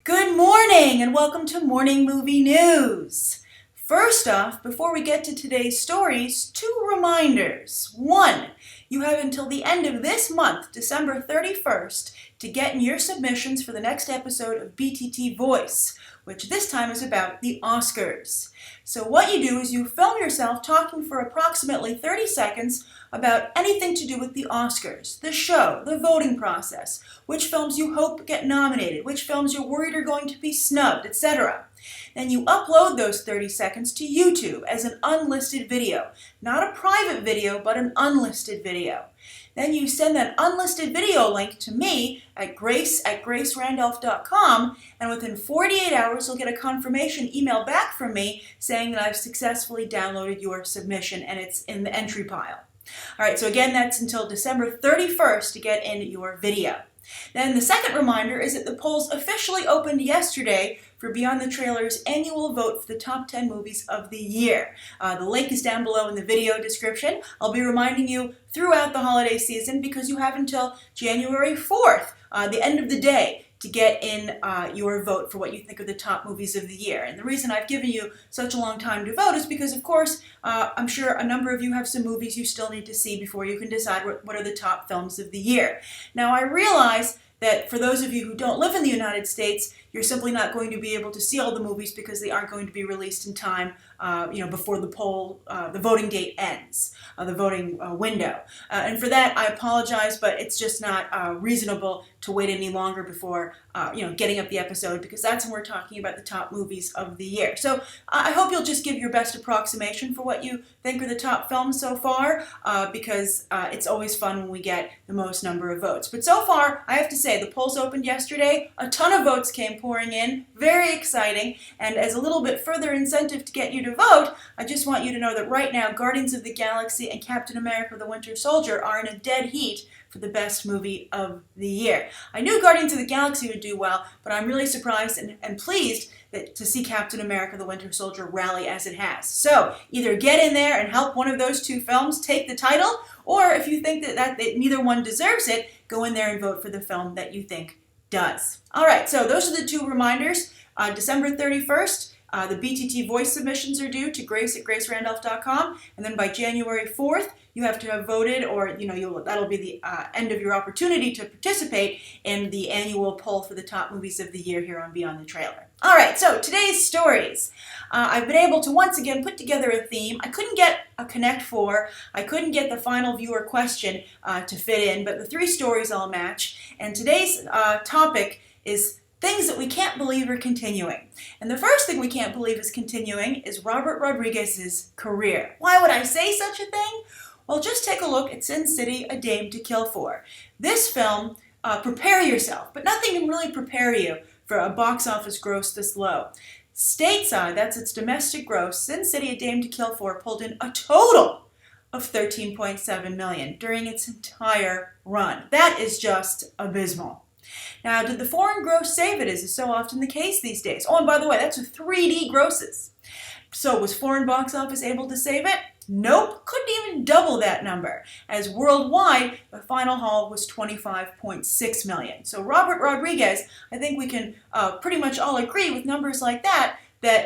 Good morning and welcome to Morning Movie News. First off, before we get to today's stories, two reminders. One, you have until the end of this month, December 31st, to get in your submissions for the next episode of BTT Voice, which this time is about the Oscars. So what you do is you film yourself talking for approximately 30 seconds about anything to do with the Oscars, the show, the voting process, which films you hope get nominated, which films you're worried are going to be snubbed, etc. Then you upload those 30 seconds to YouTube as an unlisted video. Not a private video, but an unlisted video. Then you send that unlisted video link to me at grace@gracerandolph.com, and within 48 hours you'll get a confirmation email back from me saying that I've successfully downloaded your submission and it's in the entry pile. Alright, so again, that's until December 31st to get in your video. Then the second reminder is that the polls officially opened yesterday for Beyond the Trailer's annual vote for the top 10 movies of the year. The link is down below in the video description. I'll be reminding you throughout the holiday season because you have until January 4th, the end of the day, to get in your vote for what you think are the top movies of the year. And the reason I've given you such a long time to vote is because, of course, I'm sure a number of you have some movies you still need to see before you can decide what are the top films of the year. Now, I realize that for those of you who don't live in the United States, you're simply not going to be able to see all the movies because they aren't going to be released in time, before the voting date ends, the voting window. And for that, I apologize, but it's just not reasonable to wait any longer before, getting up the episode, because that's when we're talking about the top movies of the year. So I hope you'll just give your best approximation for what you think are the top films so far, because it's always fun when we get the most number of votes. But so far, I have to say, the polls opened yesterday, a ton of votes came pouring in, very exciting, and as a little bit further incentive to get you to vote, I just want you to know that right now, Guardians of the Galaxy and Captain America the Winter Soldier are in a dead heat for the best movie of the year. I knew Guardians of the Galaxy would do well, but I'm really surprised and pleased to see Captain America the Winter Soldier rally as it has. So either get in there and help one of those two films take the title, or if you think that neither one deserves it, go in there and vote for the film that you think does. Alright, so those are the two reminders. December 31st, the BTT voice submissions are due to grace@gracerandolph.com, and then by January 4th, you have to have voted, or that'll be the end of your opportunity to participate in the annual poll for the top movies of the year here on Beyond the Trailer. Alright, so today's stories. I've been able to once again put together a theme. I couldn't get a Connect 4, I couldn't get the final viewer question to fit in, but the three stories all match. And today's topic is things that we can't believe are continuing. And the first thing we can't believe is continuing is Robert Rodriguez's career. Why would I say such a thing? Well, just take a look at Sin City, A Dame to Kill For. This film, prepare yourself, but nothing can really prepare you for a box office gross this low. Stateside, that's its domestic gross, Sin City, A Dame to Kill For pulled in a total of $13.7 million during its entire run. That is just abysmal. Now, did the foreign gross save it, as is so often the case these days? Oh, and by the way, that's with 3D grosses. So was foreign box office able to save it? Nope, couldn't even double that number, as worldwide, the final haul was $25.6 million. So Robert Rodriguez, I think we can pretty much all agree with numbers like that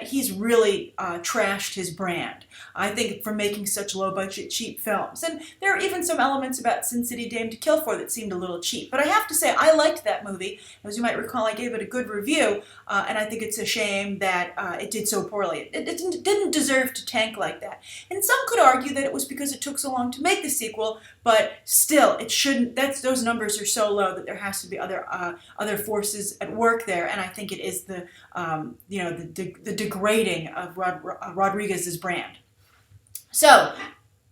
he's really trashed his brand, I think, for making such low-budget, cheap films. And there are even some elements about Sin City Dame to Kill For that seemed a little cheap. But I have to say, I liked that movie. As you might recall, I gave it a good review, and I think it's a shame that it did so poorly. It didn't deserve to tank like that. And some could argue that it was because it took so long to make the sequel, but still, it shouldn't. Those numbers are so low that there has to be other forces at work there, and I think it is the degrading of Rodriguez's brand. So,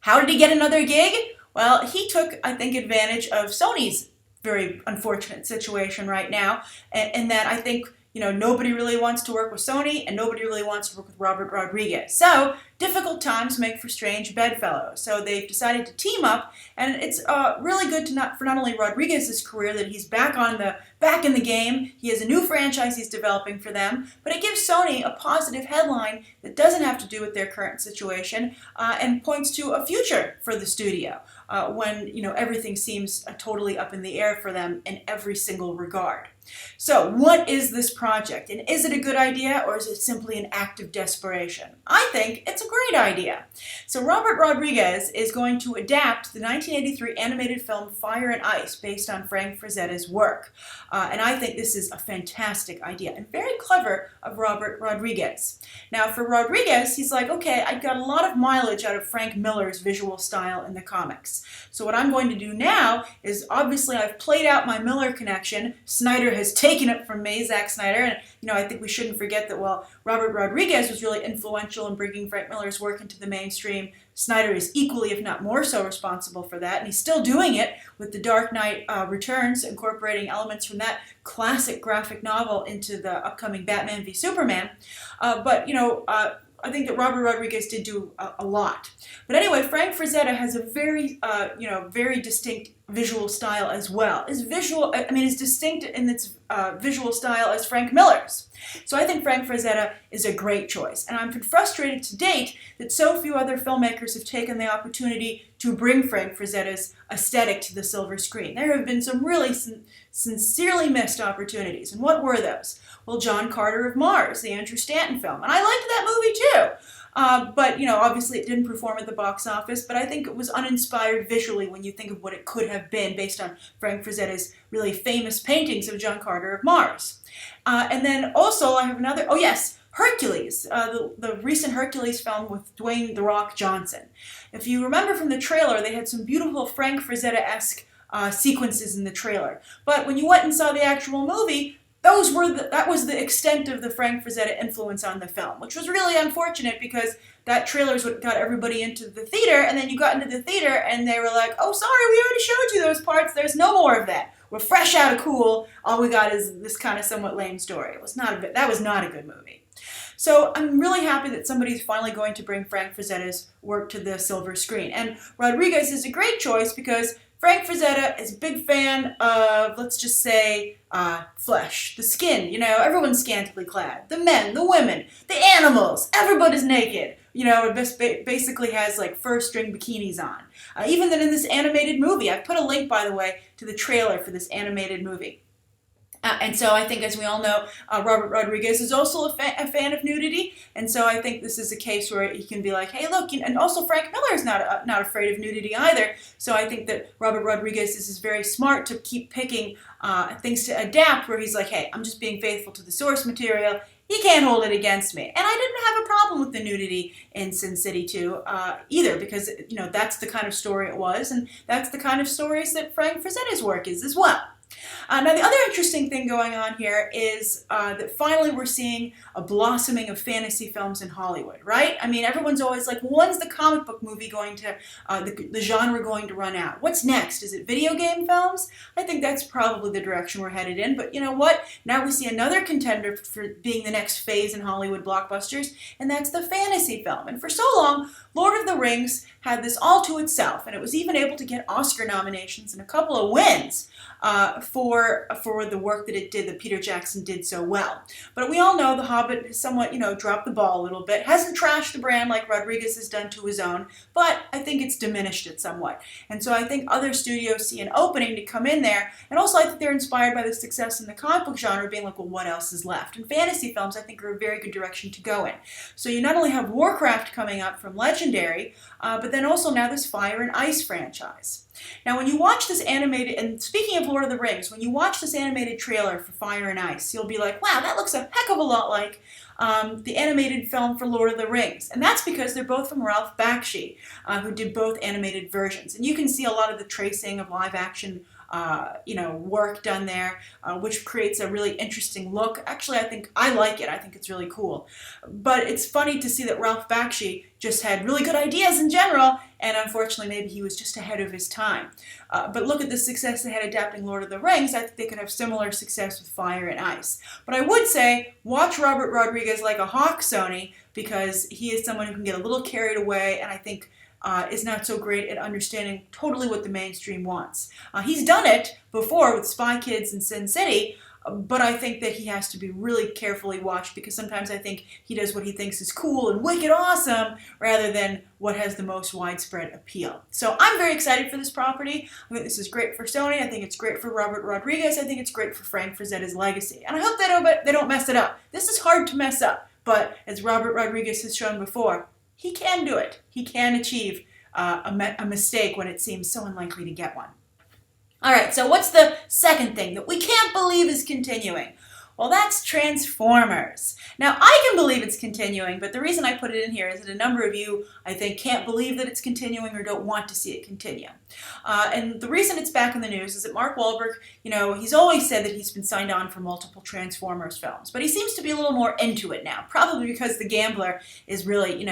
how did he get another gig? Well, he took, I think, advantage of Sony's very unfortunate situation right now, and that I think, nobody really wants to work with Sony, and nobody really wants to work with Robert Rodriguez. So, difficult times make for strange bedfellows. So they've decided to team up, and it's really good for not only Rodriguez's career that he's back in the game. He has a new franchise he's developing for them, but it gives Sony a positive headline that doesn't have to do with their current situation and points to a future for the studio when everything seems totally up in the air for them in every single regard. So what is this project, and is it a good idea, or is it simply an act of desperation? I think it's a great idea. So Robert Rodriguez is going to adapt the 1983 animated film Fire and Ice based on Frank Frazetta's work. And I think this is a fantastic idea and very clever of Robert Rodriguez. Now for Rodriguez, he's like, okay, I got a lot of mileage out of Frank Miller's visual style in the comics. So what I'm going to do now is, obviously I've played out my Miller connection. Snyder has taken it from me, Zack Snyder, and I think we shouldn't forget that while Robert Rodriguez was really influential in bringing Frank Miller's work into the mainstream, Snyder is equally, if not more so, responsible for that, and he's still doing it with The Dark Knight Returns, incorporating elements from that classic graphic novel into the upcoming Batman v Superman. I think that Robert Rodriguez did do a lot. But anyway, Frank Frazetta has a very distinct visual style as well. Is distinct in its visual style as Frank Miller's. So I think Frank Frazetta is a great choice. And I'm frustrated to date that so few other filmmakers have taken the opportunity to bring Frank Frazetta's aesthetic to the silver screen. There have been some really sincerely missed opportunities. And what were those? Well, John Carter of Mars, the Andrew Stanton film. And I liked that movie too. But obviously it didn't perform at the box office, but I think it was uninspired visually when you think of what it could have been based on Frank Frazetta's really famous paintings of John Carter of Mars. And then also I have another, Hercules, the recent Hercules film with Dwayne "The Rock" Johnson. If you remember from the trailer, they had some beautiful Frank Frazetta-esque sequences in the trailer. But when you went and saw the actual movie, that was the extent of the Frank Frazetta influence on the film, which was really unfortunate because that trailer is what got everybody into the theater, and then you got into the theater and they were like, oh, sorry, we already showed you those parts, there's no more of that. We're fresh out of cool, all we got is this kind of somewhat lame story. That was not a good movie. So I'm really happy that somebody's finally going to bring Frank Frazetta's work to the silver screen. And Rodriguez is a great choice because Frank Frazetta is a big fan of, let's just say, flesh, the skin. Everyone's scantily clad. The men, the women, the animals, everybody's naked. It basically has like fur-string bikinis on. Even then in this animated movie, I've put a link, by the way, to the trailer for this animated movie. And so I think, as we all know, Robert Rodriguez is also a fan of nudity, and so I think this is a case where he can be like, hey, look, and also Frank Miller is not afraid of nudity either, so I think that Robert Rodriguez is very smart to keep picking things to adapt, where he's like, hey, I'm just being faithful to the source material, he can't hold it against me. And I didn't have a problem with the nudity in Sin City 2 either, because that's the kind of story it was, and that's the kind of stories that Frank Frazetta's work is as well. Now the other interesting thing going on here is that finally we're seeing a blossoming of fantasy films in Hollywood, right? I mean, everyone's always like, when's the comic book movie going to, the genre going to run out? What's next? Is it video game films? I think that's probably the direction we're headed in, but you know what? Now we see another contender for being the next phase in Hollywood blockbusters, and that's the fantasy film. And for so long, Lord of the Rings had this all to itself, and it was even able to get Oscar nominations and a couple of wins for the work that it did, that Peter Jackson did so well. But we all know The Hobbit has somewhat, dropped the ball a little bit. Hasn't trashed the brand like Rodriguez has done to his own, but I think it's diminished it somewhat. And so I think other studios see an opening to come in there, and also I think they're inspired by the success in the comic book genre, being like, well, what else is left? And fantasy films, I think, are a very good direction to go in. So you not only have Warcraft coming up from Legendary, but then also now this Fire and Ice franchise. Now when you watch this animated, and speaking of Lord of the Rings, when you watch this animated trailer for Fire and Ice, you'll be like, wow, that looks a heck of a lot like the animated film for Lord of the Rings. And that's because they're both from Ralph Bakshi, who did both animated versions. And you can see a lot of the tracing of live action work done there, which creates a really interesting look. Actually, I think I like it. I think it's really cool. But it's funny to see that Ralph Bakshi just had really good ideas in general, and unfortunately maybe he was just ahead of his time. But look at the success they had adapting Lord of the Rings. I think they could have similar success with Fire and Ice. But I would say, watch Robert Rodriguez like a hawk, Sony, because he is someone who can get a little carried away, and I think is not so great at understanding totally what the mainstream wants. He's done it before with Spy Kids and Sin City, but I think that he has to be really carefully watched, because sometimes I think he does what he thinks is cool and wicked awesome rather than what has the most widespread appeal. So I'm very excited for this property. I think this is great for Sony. I think it's great for Robert Rodriguez. I think it's great for Frank Frazetta's legacy. And I hope they don't mess it up. This is hard to mess up, but as Robert Rodriguez has shown before, he can do it. He can achieve a mistake when it seems so unlikely to get one. All right, so what's the second thing that we can't believe is continuing? Well, that's Transformers. Now, I can believe it's continuing, but the reason I put it in here is that a number of you, I think, can't believe that it's continuing or don't want to see it continue. And the reason it's back in the news is that Mark Wahlberg, he's always said that he's been signed on for multiple Transformers films, but he seems to be a little more into it now, probably because The Gambler is really,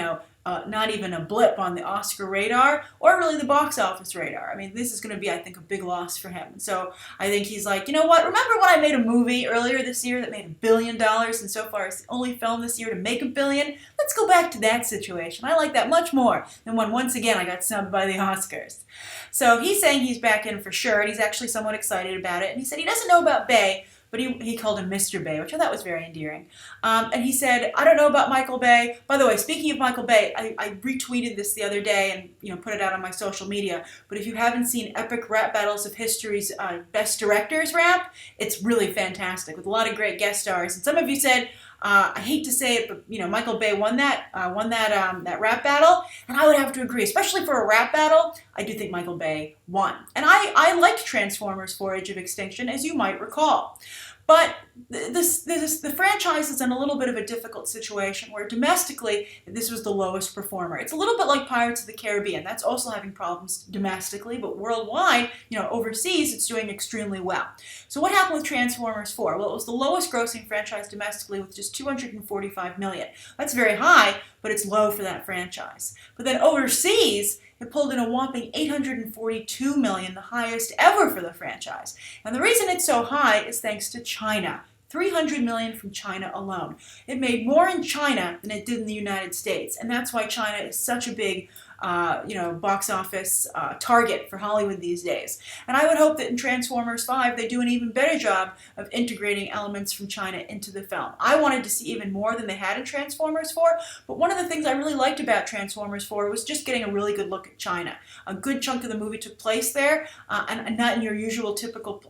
not even a blip on the Oscar radar or really the box office radar. I mean, this is going to be, I think, a big loss for him. So I think he's like, you know what? Remember when I made a movie earlier this year that made $1 billion and so far it's the only film this year to make $1 billion? Let's go back to that situation. I like that much more than when once again I got snubbed by the Oscars. So he's saying he's back in for sure, and he's actually somewhat excited about it. And he said he doesn't know about Bay, but he called him Mr. Bay, which I thought was very endearing. And he said, I don't know about Michael Bay. By the way, speaking of Michael Bay, I retweeted this the other day and put it out on my social media. But if you haven't seen Epic Rap Battles of History's Best Directors rap, it's really fantastic with a lot of great guest stars. And some of you said, I hate to say it, but Michael Bay won that rap battle, and I would have to agree, especially for a rap battle. I do think Michael Bay won, and I liked Transformers 4: Age of Extinction, as you might recall. But the franchise is in a little bit of a difficult situation where domestically this was the lowest performer. It's a little bit like Pirates of the Caribbean. That's also having problems domestically, but worldwide, overseas, it's doing extremely well. So what happened with Transformers 4? Well, it was the lowest grossing franchise domestically with just $245 million. That's very high, but it's low for that franchise. But then overseas, it pulled in a whopping $842 million, the highest ever for the franchise. And the reason it's so high is thanks to China. $300 million from China alone. It made more in China than it did in the United States, and that's why China is such a big box office target for Hollywood these days. And I would hope that in Transformers 5 they do an even better job of integrating elements from China into the film. I wanted to see even more than they had in Transformers 4, but one of the things I really liked about Transformers 4 was just getting a really good look at China. A good chunk of the movie took place there, and not in your usual typical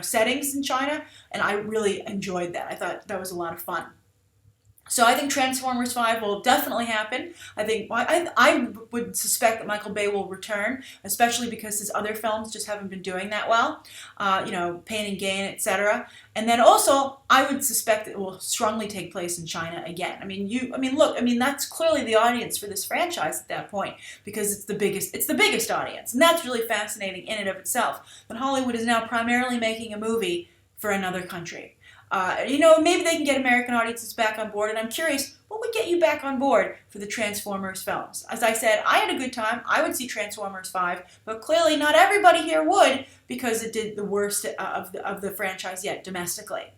settings in China, and I really enjoyed that. I thought that was a lot of fun. So I think Transformers 5 will definitely happen. I would suspect that Michael Bay will return, especially because his other films just haven't been doing that well. Pain and Gain, etc. And then also, I would suspect that it will strongly take place in China again. That's clearly the audience for this franchise at that point, because it's the biggest audience, and that's really fascinating in and of itself. But Hollywood is now primarily making a movie for another country. Maybe they can get American audiences back on board, and I'm curious, what would get you back on board for the Transformers films? As I said, I had a good time. I would see Transformers 5, but clearly not everybody here would, because it did the worst of the franchise yet domestically.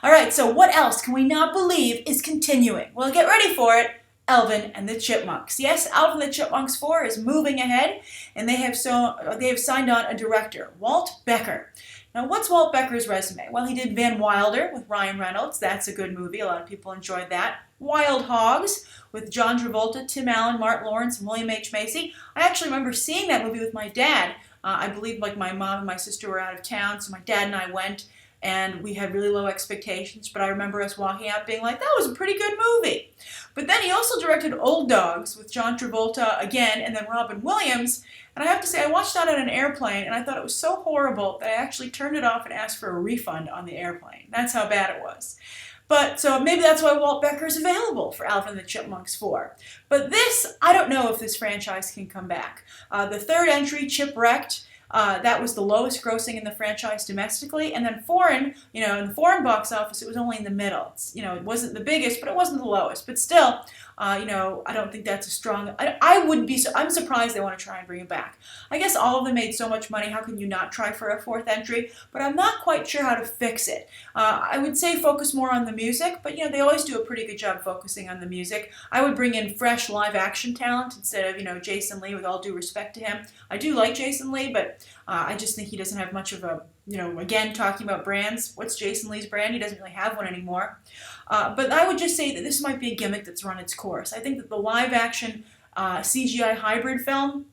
All right, so what else can we not believe is continuing? Well, get ready for it. Alvin and the Chipmunks. Yes, Alvin and the Chipmunks 4 is moving ahead, and they have signed on a director, Walt Becker. Now, what's Walt Becker's resume? Well, he did Van Wilder with Ryan Reynolds. That's a good movie. A lot of people enjoyed that. Wild Hogs with John Travolta, Tim Allen, Mark Lawrence, and William H. Macy. I actually remember seeing that movie with my dad. I believe my mom and my sister were out of town, so my dad and I went, and we had really low expectations, but I remember us walking out being like, that was a pretty good movie. But then he also directed Old Dogs with John Travolta again, and then Robin Williams. And I have to say, I watched that on an airplane, and I thought it was so horrible that I actually turned it off and asked for a refund on the airplane. That's how bad it was. So maybe that's why Walt Becker is available for Alvin and the Chipmunks 4. But I don't know if this franchise can come back. The third entry, Chipwrecked, that was the lowest grossing in the franchise domestically, and then foreign, in the foreign box office, it was only in the middle. It wasn't the biggest, but it wasn't the lowest. But still, I don't think that's a strong. I'm surprised they want to try and bring it back. I guess all of them made so much money. How can you not try for a fourth entry? But I'm not quite sure how to fix it. I would say focus more on the music, but they always do a pretty good job focusing on the music. I would bring in fresh live action talent instead of Jason Lee. With all due respect to him, I do like Jason Lee, but I just think he doesn't have much of a. Again, talking about brands, what's Jason Lee's brand? He doesn't really have one anymore. But I would just say that this might be a gimmick that's run its course. I think that the live action CGI hybrid film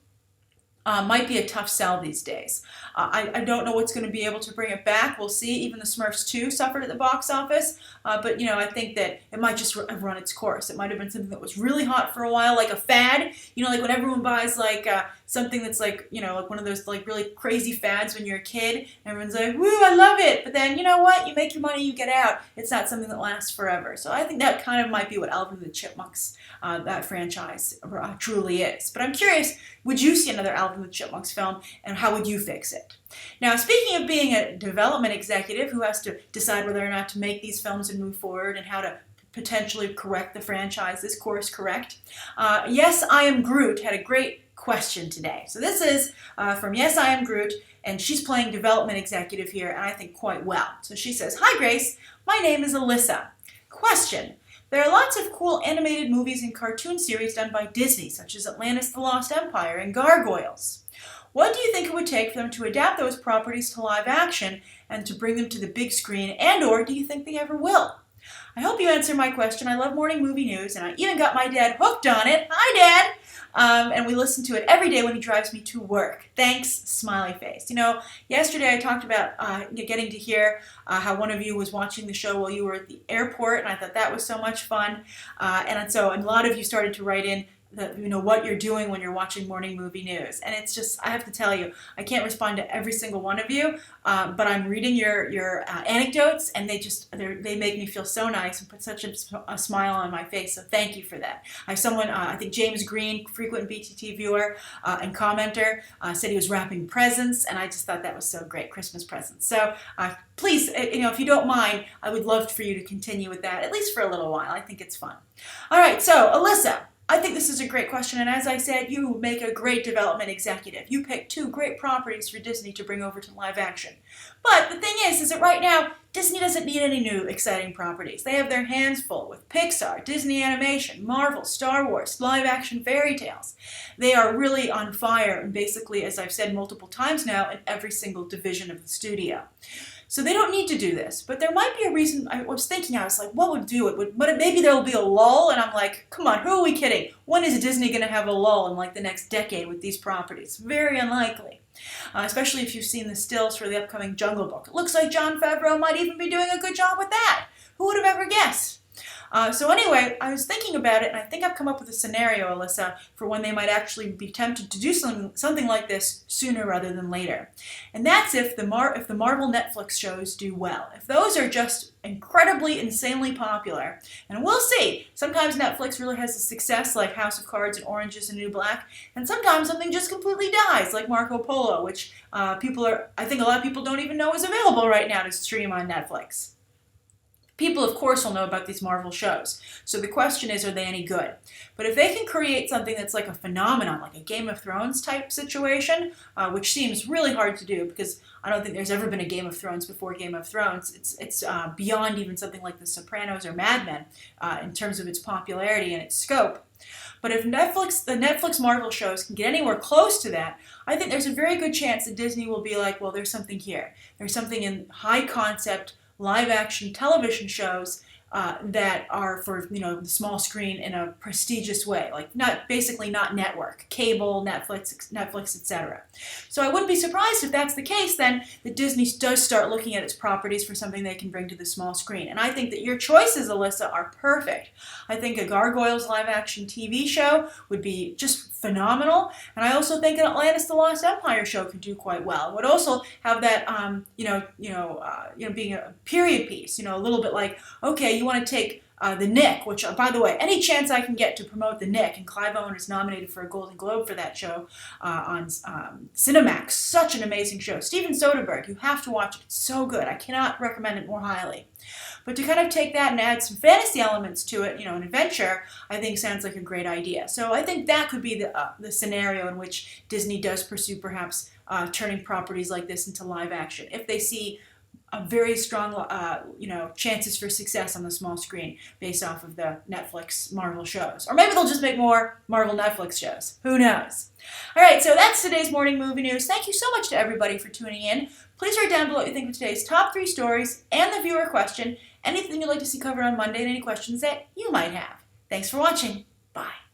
might be a tough sell these days. I don't know what's going to be able to bring it back. We'll see. Even the Smurfs 2 suffered at the box office. But I think that it might just have run its course. It might have been something that was really hot for a while, like a fad. Like when everyone buys something that's like one of those like really crazy fads when you're a kid. Everyone's like, woo, I love it. But then you know what? You make your money, you get out. It's not something that lasts forever. So I think that kind of might be what Alvin and the Chipmunks, that franchise, truly is. But I'm curious, would you see another Alvin and the Chipmunks film, and how would you fix it? Now, speaking of being a development executive who has to decide whether or not to make these films and move forward and how to potentially correct the franchise, this course correct, Yes, I Am Groot had a great question today. So this is from Yes, I Am Groot, and she's playing development executive here, and I think quite well. So she says, "Hi Grace, my name is Alyssa. Question. There are lots of cool animated movies and cartoon series done by Disney, such as Atlantis the Lost Empire and Gargoyles. What do you think it would take for them to adapt those properties to live action and to bring them to the big screen, and/or do you think they ever will? I hope you answer my question. I love morning movie news, and I even got my dad hooked on it. Hi, Dad! And we listen to it every day when he drives me to work. Thanks, smiley face." Yesterday I talked about getting to hear how one of you was watching the show while you were at the airport, and I thought that was so much fun. And so a lot of you started to write in what you're doing when you're watching morning movie news. And it's just, I have to tell you, I can't respond to every single one of you, but I'm reading your anecdotes, and they make me feel so nice and put such a smile on my face. So thank you for that. I have someone, I think James Green, frequent BTT viewer and commenter, said he was wrapping presents, and I just thought that was so great, Christmas presents. So please, if you don't mind, I would love for you to continue with that, at least for a little while. I think it's fun. All right, so Alyssa, I think this is a great question, and as I said, you make a great development executive. You picked 2 great properties for Disney to bring over to live action. But the thing is that right now, Disney doesn't need any new exciting properties. They have their hands full with Pixar, Disney Animation, Marvel, Star Wars, live action fairy tales. They are really on fire, and basically, as I've said multiple times now, in every single division of the studio. So they don't need to do this, but there might be a reason. I was like, what would do it? Maybe there will be a lull, and I'm like, come on, who are we kidding? When is Disney going to have a lull in like the next decade with these properties? Very unlikely, especially if you've seen the stills for the upcoming Jungle Book. It looks like Jon Favreau might even be doing a good job with that. Who would have ever guessed? So anyway, I was thinking about it, and I think I've come up with a scenario, Alyssa, for when they might actually be tempted to do something like this sooner rather than later. And that's if the Marvel Netflix shows do well. If those are just incredibly, insanely popular, and we'll see. Sometimes Netflix really has a success like House of Cards and Orange is the New Black, and sometimes something just completely dies like Marco Polo, which I think a lot of people don't even know is available right now to stream on Netflix. People, of course, will know about these Marvel shows. So the question is, are they any good? But if they can create something that's like a phenomenon, like a Game of Thrones type situation, which seems really hard to do because I don't think there's ever been a Game of Thrones before Game of Thrones. It's beyond even something like The Sopranos or Mad Men in terms of its popularity and its scope. But if the Netflix Marvel shows can get anywhere close to that, I think there's a very good chance that Disney will be like, well, there's something here. There's something in high concept, live-action television shows that are for the small screen in a prestigious way, like not network, cable, Netflix, etc. So I wouldn't be surprised if that's the case then that Disney does start looking at its properties for something they can bring to the small screen. And I think that your choices, Alyssa, are perfect. I think a Gargoyles live-action TV show would be just phenomenal, and I also think an Atlantis the Lost Empire show could do quite well. It would also have that being a period piece, a little bit like, okay, you want to take The Nick, which, by the way, any chance I can get to promote The Nick, and Clive Owen is nominated for a Golden Globe for that show on Cinemax. Such an amazing show. Steven Soderbergh, you have to watch it. It's so good. I cannot recommend it more highly. But to kind of take that and add some fantasy elements to it, an adventure, I think sounds like a great idea. So I think that could be the scenario in which Disney does pursue perhaps turning properties like this into live action. If they see very strong, chances for success on the small screen based off of the Netflix Marvel shows. Or maybe they'll just make more Marvel Netflix shows. Who knows? All right, so that's today's morning movie news. Thank you so much to everybody for tuning in. Please write down below what you think of today's top 3 stories and the viewer question, anything you'd like to see covered on Monday, and any questions that you might have. Thanks for watching. Bye.